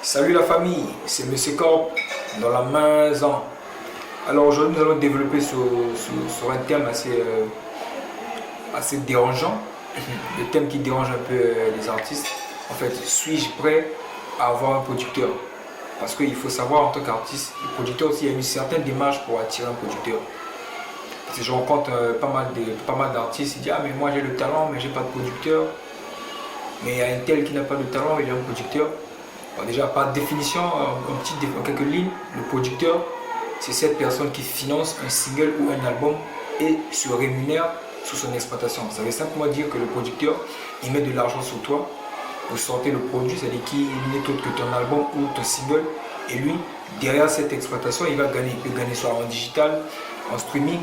Salut la famille, c'est Monsieur Corp dans la maison. Alors aujourd'hui nous allons développer sur un thème assez dérangeant, le thème qui dérange un peu les artistes. En fait, suis-je prêt à avoir un producteur? Parce qu'il faut savoir en tant qu'artiste, le producteur aussi, il y a une certaine démarche pour attirer un producteur. Parce que je rencontre pas mal d'artistes, ils disent ah mais moi j'ai le talent mais j'ai pas de producteur. Mais il y a un tel qui n'a pas de talent, il a un producteur. Bon, déjà, par définition, en quelques lignes, le producteur, c'est cette personne qui finance un single ou un album et se rémunère sur son exploitation. Ça veut simplement dire que le producteur, il met de l'argent sur toi pour sortir le produit, c'est-à-dire qu'il n'est autre que ton album ou ton single. Et lui, derrière cette exploitation, il va gagner. Il peut gagner soit en digital, en streaming,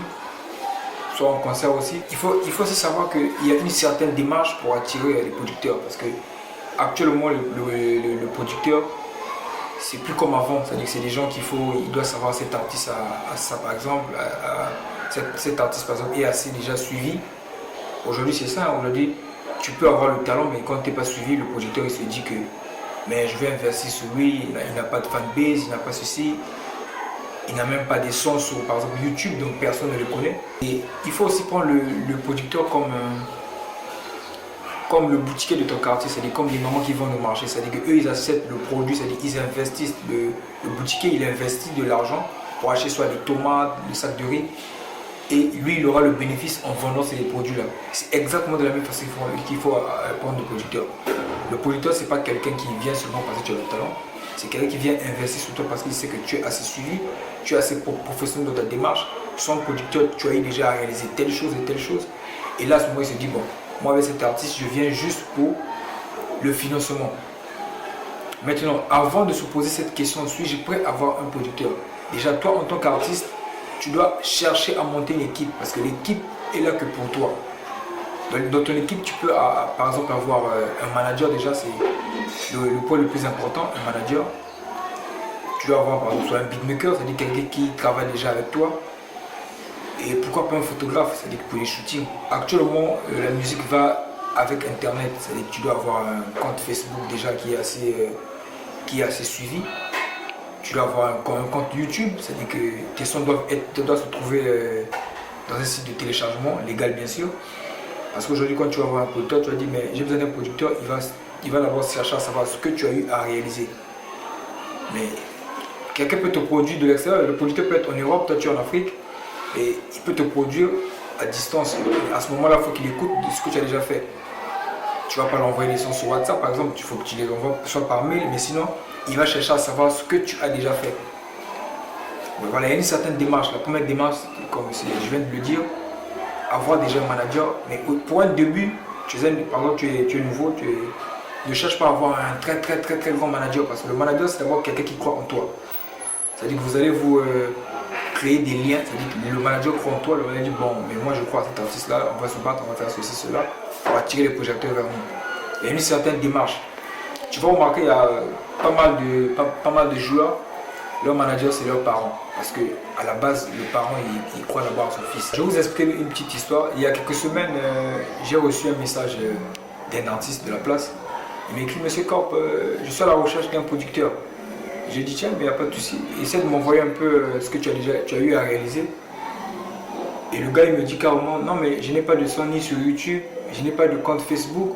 soit en concert aussi. Il faut aussi savoir qu'il y a une certaine démarche pour attirer les producteurs parce que actuellement, le producteur, c'est plus comme avant. C'est-à-dire que c'est des gens il doit savoir cet artiste par exemple, cet artiste par exemple est assez déjà suivi. Aujourd'hui, c'est ça. Aujourd'hui, tu peux avoir le talent, mais quand tu n'es pas suivi, le producteur il se dit que mais je vais investir sur lui, il n'a pas de fanbase, il n'a pas ceci, il n'a même pas des sons sur par exemple YouTube, donc personne ne le connaît. Et il faut aussi prendre le producteur comme le boutiquier de ton quartier, c'est-à-dire comme les mamans qui vont au marché, c'est-à-dire qu'eux ils achètent le produit, c'est-à-dire qu'ils investissent, le boutiquier il investit de l'argent pour acheter soit des tomates, des sacs de riz, et lui il aura le bénéfice en vendant ces produits-là. C'est exactement de la même façon qu'il faut prendre le producteur. Le producteur c'est pas quelqu'un qui vient seulement parce que tu as le talent, c'est quelqu'un qui vient investir sur toi parce qu'il sait que tu es assez suivi, tu es assez professionnel dans ta démarche. Sans producteur, tu as eu déjà à réaliser telle chose et telle chose, et là à ce moment il se dit bon, moi avec cet artiste je viens juste pour le financement. Maintenant, avant de se poser cette question, suis-je prêt à avoir un producteur? Déjà toi en tant qu'artiste, tu dois chercher à monter une équipe parce que l'équipe est là que pour toi. Dans ton équipe, tu peux par exemple avoir un manager, déjà c'est le point le plus important, un manager. Tu dois avoir par exemple soit un beatmaker, c'est-à-dire quelqu'un qui travaille déjà avec toi. Et pourquoi pas un photographe, c'est-à-dire pour les shootings. Actuellement, la musique va avec Internet, c'est-à-dire que tu dois avoir un compte Facebook déjà qui est assez suivi. Tu dois avoir un compte YouTube, c'est-à-dire que tes sons doivent se trouver dans un site de téléchargement, légal bien sûr. Parce qu'aujourd'hui, quand tu vas voir un producteur, tu vas dire mais j'ai besoin d'un producteur, il va d'abord chercher à savoir ce que tu as eu à réaliser. Mais quelqu'un peut te produire de l'extérieur, le producteur peut être en Europe, toi tu es en Afrique. Et il peut te produire à distance. À ce moment-là, il faut qu'il écoute ce que tu as déjà fait. Tu ne vas pas l'envoyer des sons sur WhatsApp, par exemple. Il faut que tu les envoies soit par mail, mais sinon, il va chercher à savoir ce que tu as déjà fait. Donc voilà, il y a une certaine démarche. La première démarche, comme je viens de le dire, avoir déjà un manager. Mais pour un début, par exemple, tu es nouveau, ne cherche pas à avoir un très grand manager. Parce que le manager, c'est d'abord quelqu'un qui croit en toi. C'est-à-dire que vous allez vous créer des liens, c'est-à-dire que le manager croit en toi, le manager dit bon, mais moi je crois à cet artiste-là, on va se battre, on va faire ceci, cela, pour attirer les projecteurs vers nous. Il y a une certaine démarche. Tu vas remarquer, il y a pas mal de joueurs, leur manager c'est leurs parents, parce que à la base, le parent il croit d'abord à son fils. Je vais vous expliquer une petite histoire. Il y a quelques semaines, j'ai reçu un message d'un artiste de la place. Il m'a écrit Monsieur Corp, je suis à la recherche d'un producteur. J'ai dit tiens, mais il n'y a pas de souci, essaie de m'envoyer un peu ce que tu as eu à réaliser. Et le gars il me dit carrément non mais je n'ai pas de son ni sur YouTube, je n'ai pas de compte Facebook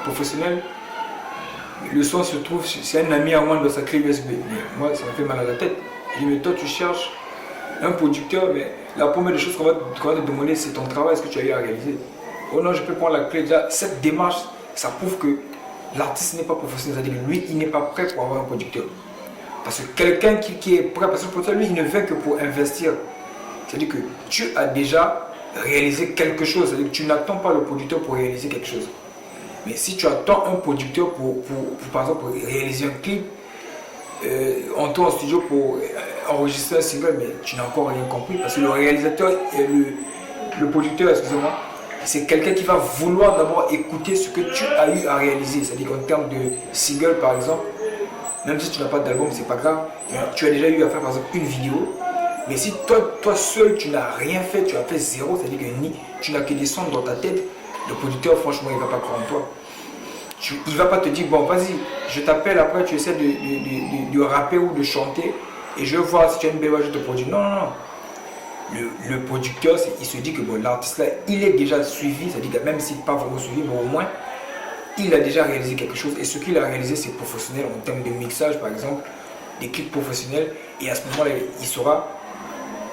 professionnel. Le son se trouve, c'est un ami à moi dans sa clé USB. Mais moi ça me fait mal à la tête. Je dis mais toi tu cherches un producteur, mais la première des choses qu'on va te demander c'est ton travail, ce que tu as eu à réaliser. Oh non, je peux prendre la clé. Déjà cette démarche, ça prouve que l'artiste n'est pas professionnel, c'est-à-dire que lui il n'est pas prêt pour avoir un producteur. Parce que quelqu'un qui est prêt, parce que pour toi, lui, il ne vient que pour investir. C'est-à-dire que tu as déjà réalisé quelque chose. C'est-à-dire que tu n'attends pas le producteur pour réaliser quelque chose. Mais si tu attends un producteur par exemple, pour réaliser un clip, en toi en studio pour enregistrer un single, mais tu n'as encore rien compris. Parce que le réalisateur, le producteur, excusez-moi, c'est quelqu'un qui va vouloir d'abord écouter ce que tu as eu à réaliser. C'est-à-dire qu'en termes de single, par exemple, même si tu n'as pas d'album, c'est pas grave. Tu as déjà eu à faire par exemple une vidéo. Mais si toi seul tu n'as rien fait, tu as fait zéro, c'est-à-dire que tu n'as que des sons dans ta tête, le producteur franchement il ne va pas croire en toi. il ne va pas te dire, bon, vas-y, je t'appelle, après tu essaies de rapper ou de chanter et je vois si tu as une belle voix, je te produis. Non, non, non. Le producteur, il se dit que bon, l'artiste là, il est déjà suivi, c'est-à-dire que même s'il n'est pas vraiment suivi, mais au moins, il a déjà réalisé quelque chose. Et ce qu'il a réalisé, c'est professionnel en termes de mixage, par exemple, des clips professionnels. Et à ce moment-là,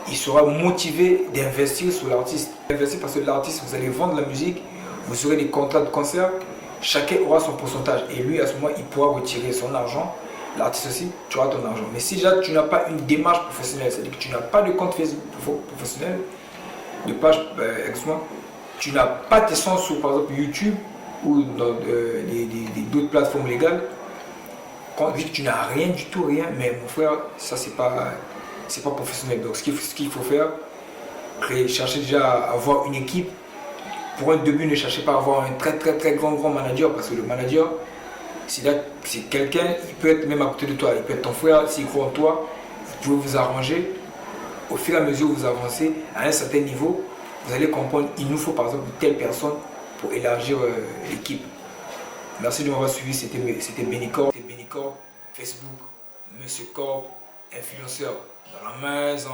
il sera motivé d'investir sur l'artiste. Investir parce que l'artiste, vous allez vendre la musique, vous aurez des contrats de concert, chacun aura son pourcentage. Et lui, à ce moment, il pourra retirer son argent. L'artiste aussi, tu auras ton argent. Mais si déjà tu n'as pas une démarche professionnelle, c'est-à-dire que tu n'as pas de compte Facebook professionnel, de page, excuse-moi, tu n'as pas tes sons sur par exemple YouTube ou dans d'autres plateformes légales, quand vu que tu n'as rien du tout, rien, mais mon frère, ça c'est pas professionnel. Donc ce qu'il faut faire, chercher déjà à avoir une équipe. Pour un début, ne cherchez pas à avoir un très grand manager, parce que le manager, c'est quelqu'un, il peut être même à côté de toi, il peut être ton frère, s'il croit en toi, vous pouvez vous arranger. Au fur et à mesure où vous avancez à un certain niveau, vous allez comprendre qu'il nous faut par exemple telle personne pour élargir l'équipe. Merci de m'avoir suivi, c'était Bénicorp, Facebook, Monsieur Corp, influenceur dans la maison.